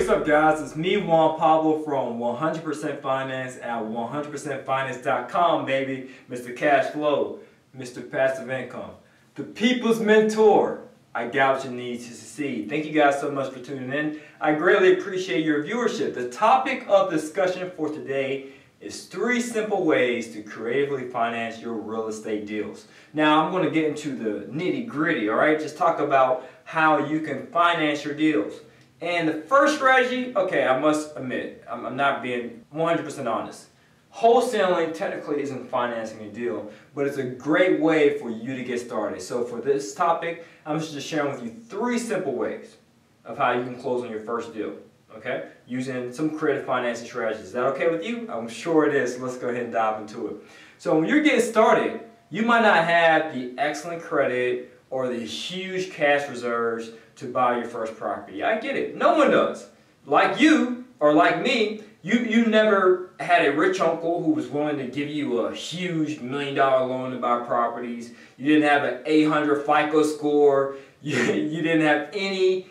what's up guys? It's me, Juan, Pablo from 100% Finance at 100%finance.com, baby. Mr. Cash Flow, Mr. Passive Income, the people's mentor. I got what you need to succeed. Thank you guys so much for tuning in. I greatly appreciate your viewership. The topic of discussion for today is 3 simple ways to creatively finance your real estate deals. Now I'm going to get into the nitty gritty, alright? Just talk about how you can finance your deals. And the first strategy, okay, I must admit, I'm not being 100% honest. Wholesaling technically isn't financing a deal, but it's a great way for you to get started. So for this topic, I'm just sharing with you 3 simple ways of how you can close on your first deal, okay? Using some creative financing strategies. Is that okay with you? I'm sure it is. So let's go ahead and dive into it. So when you're getting started, you might not have the excellent credit or the huge cash reserves to buy your first property. I get it. No one does. Like you, or like me, you never had a rich uncle who was willing to give you a huge $1 million loan to buy properties. You didn't have an 800 FICO score. You didn't have anybody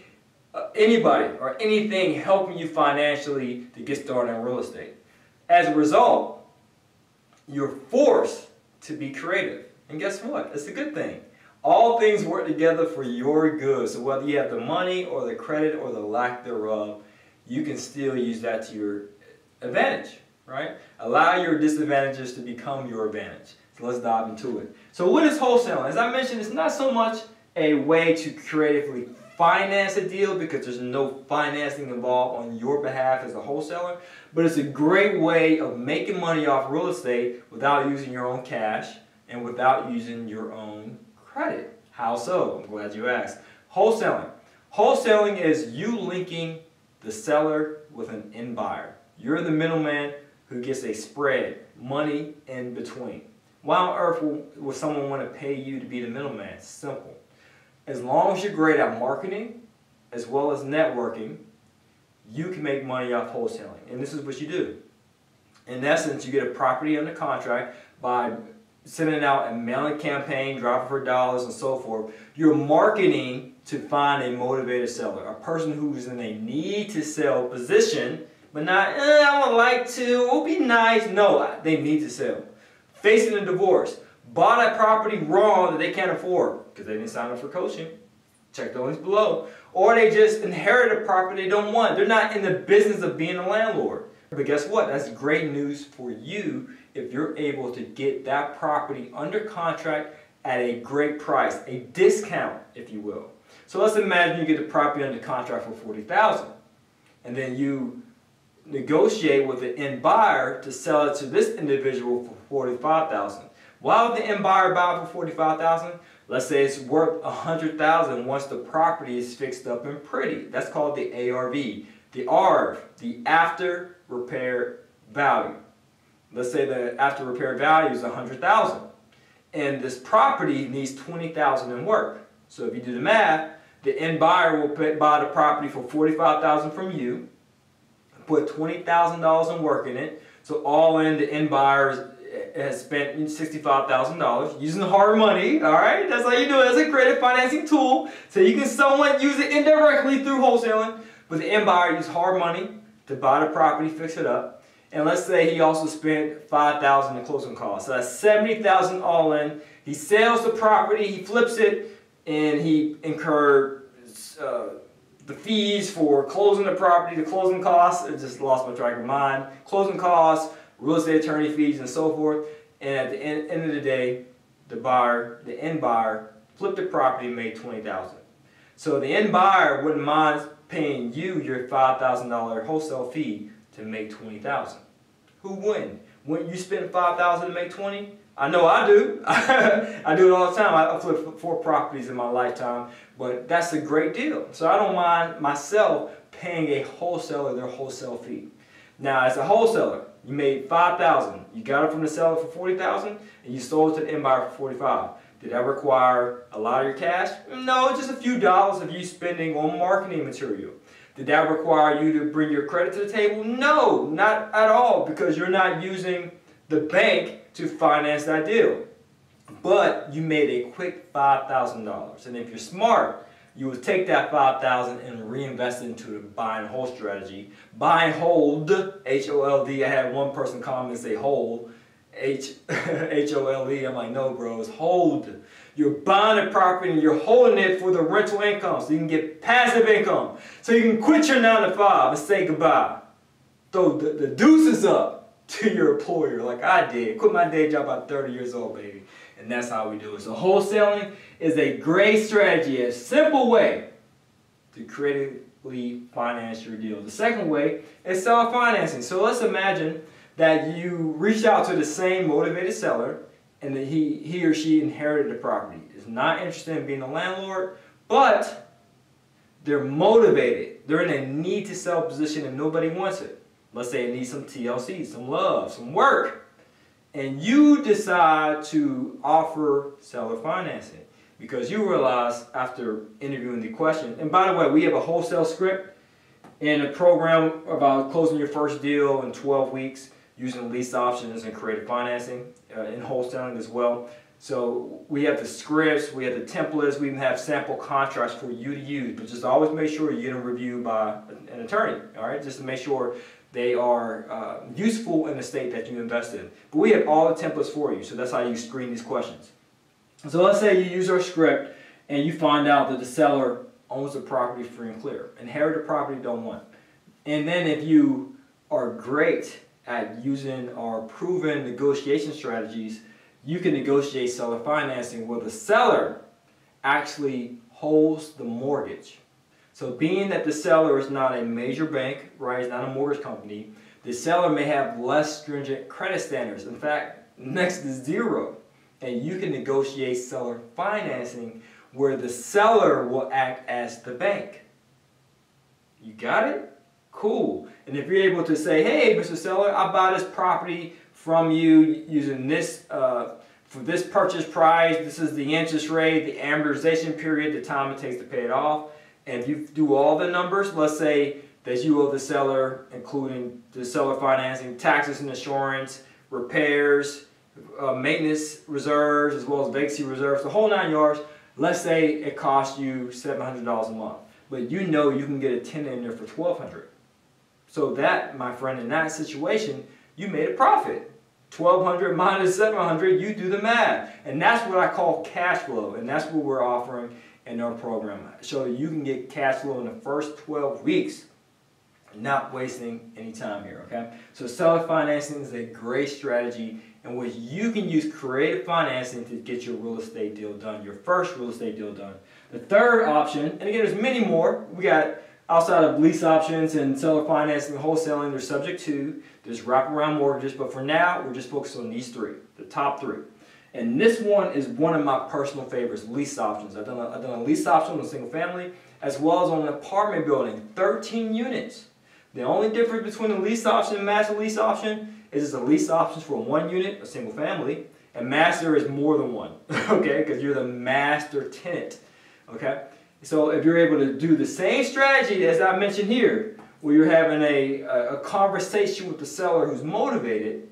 or anything helping you financially to get started in real estate. As a result, you're forced to be creative. And guess what? It's a good thing. All things work together for your good. So whether you have the money or the credit or the lack thereof, you can still use that to your advantage, right? Allow your disadvantages to become your advantage. So let's dive into it. So what is wholesaling? As I mentioned, it's not so much a way to creatively finance a deal because there's no financing involved on your behalf as a wholesaler, but it's a great way of making money off real estate without using your own cash and without using your own credit. How so? I'm glad you asked. Wholesaling. Wholesaling is you linking the seller with an end buyer. You're the middleman who gets a spread, money in between. Why on earth would someone want to pay you to be the middleman? It's simple. As long as you're great at marketing as well as networking, you can make money off wholesaling. And this is what you do. In essence, you get a property under contract by sending out a mailing campaign, dropping for dollars and so forth. You're marketing to find a motivated seller, a person who's in a need to sell position, but not, I would like to, it would be nice. No, they need to sell. Facing a divorce, bought a property wrong that they can't afford because they didn't sign up for coaching. Check the links below. Or they just inherited a property they don't want. They're not in the business of being a landlord. But guess what? That's great news for you if you're able to get that property under contract at a great price, a discount, if you will. So let's imagine you get the property under contract for $40,000, and then you negotiate with the end buyer to sell it to this individual for $45,000. Why would the end buyer buy it for $45,000? Let's say it's worth $100,000 once the property is fixed up and pretty. That's called the ARV. The ARV, the after repair value. Let's say the after repair value is $100,000, and this property needs $20,000 in work. So if you do the math, the end buyer will buy the property for $45,000 from you, put $20,000 in work in it. So all in, the end buyer has spent $65,000 using hard money. All right, that's how you do it as a creative financing tool. So you can somewhat use it indirectly through wholesaling, but the end buyer used hard money to buy the property, fix it up. And let's say he also spent $5,000 in closing costs. So that's $70,000 all in. He sells the property, he flips it, and he incurred the fees for closing the property, the closing costs. I just lost my track of mind. Closing costs, real estate attorney fees, and so forth. And at the end of the day, the end buyer flipped the property and made $20,000. So the end buyer wouldn't mind paying you your $5,000 wholesale fee to make $20,000. Who wouldn't? When you spend $5,000 to make $20,000, I know I do. I do it all the time. I flipped 4 properties in my lifetime, but that's a great deal. So I don't mind myself paying a wholesaler their wholesale fee. Now, as a wholesaler, you made $5,000. You got it from the seller for $40,000, and you sold it to the end buyer for $45,000. Did that require a lot of your cash? No, just a few dollars of you spending on marketing material. Did that require you to bring your credit to the table? No, not at all, because you're not using the bank to finance that deal. But you made a quick $5,000. And if you're smart, you would take that $5,000 and reinvest it into the buy and hold strategy. Buy and hold, H-O-L-D. I had one person comment say hold, H-O-L-E. I'm like, no, bro, it's hold. You're buying a property and you're holding it for the rental income so you can get passive income. So you can quit your 9 to 5 and say goodbye. Throw the deuces up to your employer like I did. Quit my day job at 30 years old, baby. And that's how we do it. So wholesaling is a great strategy, a simple way to creatively finance your deal. The second way is self-financing. So let's imagine that you reached out to the same motivated seller and that he or she inherited the property. Is not interested in being a landlord, but they're motivated. They're in a need to sell position and nobody wants it. Let's say it needs some TLC, some love, some work. And you decide to offer seller financing because you realize after interviewing the question, and by the way, we have a wholesale script in a program about closing your first deal in 12 weeks using lease options and creative financing in wholesaling as well. So we have the scripts, we have the templates, we even have sample contracts for you to use, but just always make sure you get them reviewed by an attorney, all right? Just to make sure they are useful in the state that you invest in. But we have all the templates for you, so that's how you screen these questions. So let's say you use our script and you find out that the seller owns the property free and clear. Inherit the property, don't want. And then if you are great at using our proven negotiation strategies, you can negotiate seller financing where the seller actually holds the mortgage. So being that the seller is not a major bank, right, it's not a mortgage company, the seller may have less stringent credit standards. In fact, next to zero. And you can negotiate seller financing where the seller will act as the bank. You got it? Cool. And if you're able to say, hey, Mr. Seller, I buy this property from you using this, for this purchase price, this is the interest rate, the amortization period, the time it takes to pay it off. And if you do all the numbers, let's say that you owe the seller, including the seller financing, taxes and insurance, repairs, maintenance reserves, as well as vacancy reserves, the whole 9 yards. Let's say it costs you $700 a month, but you know you can get a tenant in there for $1,200. So that, my friend, in that situation, you made a profit. $1,200 minus $700, you do the math. And that's what I call cash flow, and that's what we're offering in our program. So you can get cash flow in the first 12 weeks, not wasting any time here, okay? So seller financing is a great strategy in which you can use creative financing to get your real estate deal done, your first real estate deal done. The third option, and again, there's many more. We got outside of lease options and seller financing and wholesaling, there's subject to, there's wraparound mortgages, but for now, we're just focused on these three, the top three. And this one is one of my personal favorites, lease options. I've done a lease option on a single family, as well as on an apartment building, 13 units. The only difference between a lease option and master lease option is it's a lease option for one unit, a single family, and master is more than one, okay, because you're the master tenant, okay? So if you're able to do the same strategy as I mentioned here, where you're having a conversation with the seller who's motivated,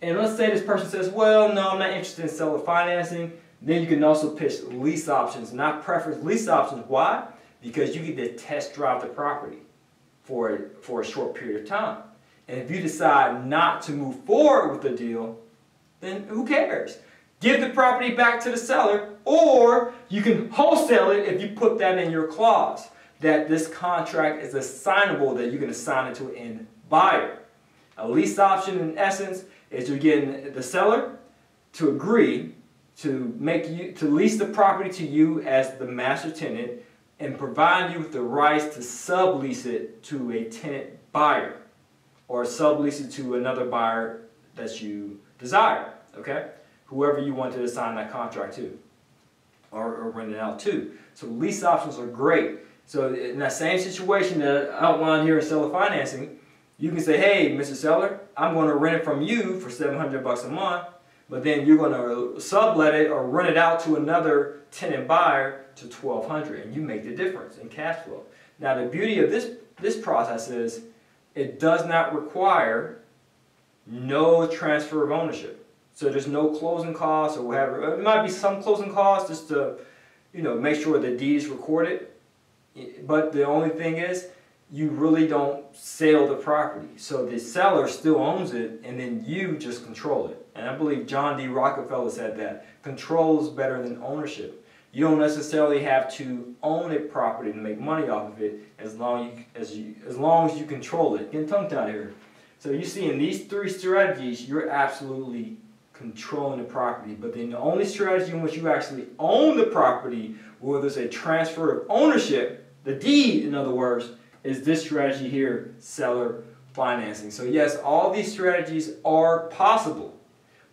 and let's say this person says, well, no, I'm not interested in seller financing, then you can also pitch lease options, not preference lease options. Why? Because you get to test drive the property for a short period of time. And if you decide not to move forward with the deal, then who cares? Give the property back to the seller, or you can wholesale it if you put that in your clause, that this contract is assignable, that you can assign it to an end buyer. A lease option, in essence, is you're getting the seller to agree to lease the property to you as the master tenant and provide you with the rights to sublease it to a tenant buyer or sublease it to another buyer that you desire, okay? Whoever you want to assign that contract to or rent it out to. So lease options are great. So in that same situation that I outlined here in seller financing, you can say, hey, Mr. Seller, I'm going to rent it from you for $700 a month, but then you're going to sublet it or rent it out to another tenant buyer to $1,200, and you make the difference in cash flow. Now, the beauty of this process is it does not require no transfer of ownership. So there's no closing costs or whatever. It might be some closing costs just to make sure the deed is recorded. But the only thing is, you really don't sell the property. So the seller still owns it, and then you just control it. And I believe John D. Rockefeller said that control is better than ownership. You don't necessarily have to own a property to make money off of it as long as you control it. Getting tongue tied here. So you see in these three strategies, you're absolutely controlling the property. But then the only strategy in which you actually own the property, where there's a transfer of ownership, the deed in other words, is this strategy here, seller financing. So yes, all these strategies are possible,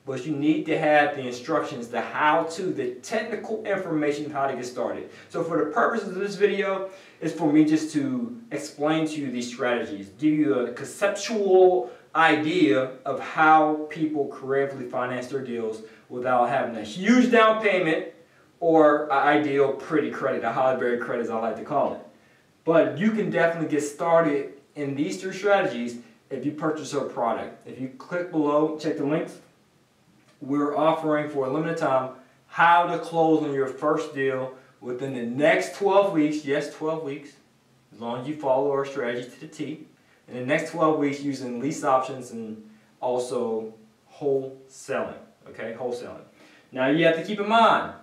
but you need to have the instructions, the how-to, the technical information of how to get started. So for the purposes of this video, it's for me just to explain to you these strategies, give you a conceptual idea of how people creatively finance their deals without having a huge down payment or an ideal pretty credit, a Hollyberry credit as I like to call it. But you can definitely get started in these three strategies if you purchase our product. If you click below, check the links. We're offering for a limited time how to close on your first deal within the next 12 weeks. Yes, 12 weeks, as long as you follow our strategy to the T. In the next 12 weeks using lease options and also wholesaling. Okay, wholesaling. Now you have to keep in mind,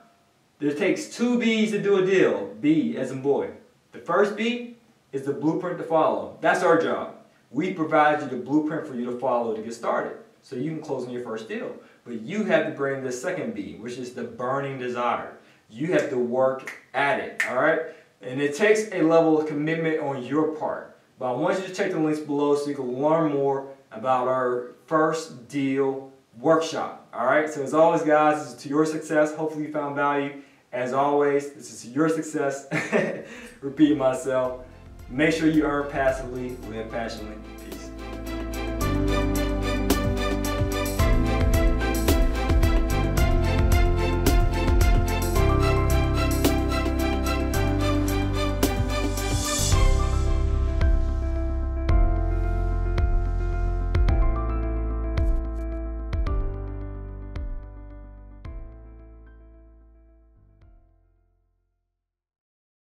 it takes two B's to do a deal. B as in boy. The first B is the blueprint to follow. That's our job. We provide you the blueprint for you to follow to get started, so you can close on your first deal. But you have to bring the second B, which is the burning desire. You have to work at it, all right? And it takes a level of commitment on your part. But I want you to check the links below so you can learn more about our first deal workshop, all right? So as always, guys, this is to your success. Hopefully you found value. As always, this is to your success. Repeat myself. Make sure you earn passively, live passionately. Peace.